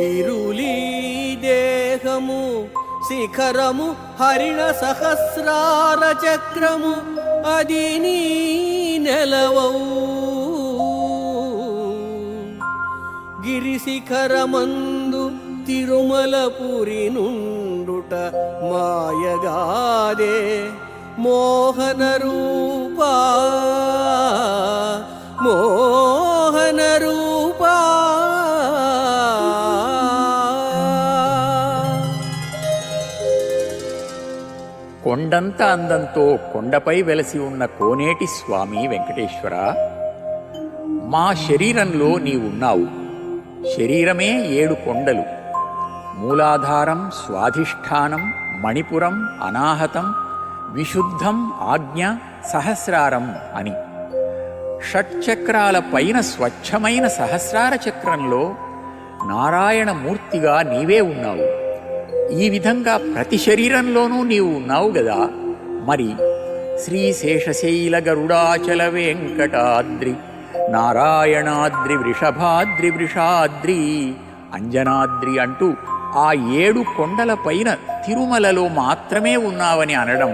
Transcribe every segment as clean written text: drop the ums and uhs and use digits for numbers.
ఇరులీ దేహము శిఖరము హరిణ సహస్రార చక్రము అది నీ నెలవౌ గిరిశిఖరమందు తిరుమలపురి నుండుట మాయగాదే మోహన రూపా మోహన రూపా. కొండంత అందంతో కొండపై వెలసి ఉన్న కోనేటి స్వామి వెంకటేశ్వర, మా శరీరంలో నీవున్నావు. శరీరమే 7 కొండలు: మూలాధారం, స్వాధిష్టానం, మణిపురం, అనాహతం, విశుద్ధం, ఆజ్ఞ, సహస్రారం అని. షట్చక్రాల పైన స్వచ్ఛమైన సహస్రార చక్రంలో నారాయణమూర్తిగా నీవే ఉన్నావు. ఈ విధంగా ప్రతి శరీరంలోనూ నీవు ఉన్నావు గదా. మరి శ్రీశేషశైల గరుడాచల వెంకటాద్రి, నారాయణాద్రి, వృషభాద్రి, వృషాద్రి, అంజనాద్రి అంటూ ఆ 7 కొండల పైన తిరుమలలో మాత్రమే ఉన్నావని అనడం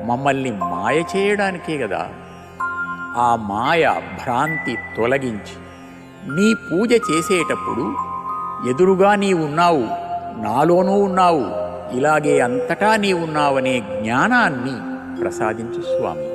మమ్మల్ని మాయ చేయడానికే గదా. ఆ మాయ భ్రాంతి తొలగించి నీ పూజ చేసేటప్పుడు ఎదురుగా నీవున్నావు, నాలోనూ ఉన్నావు, ఇలాగే అంతటా నీవున్నావనే జ్ఞానాన్ని ప్రసాదించు స్వామి.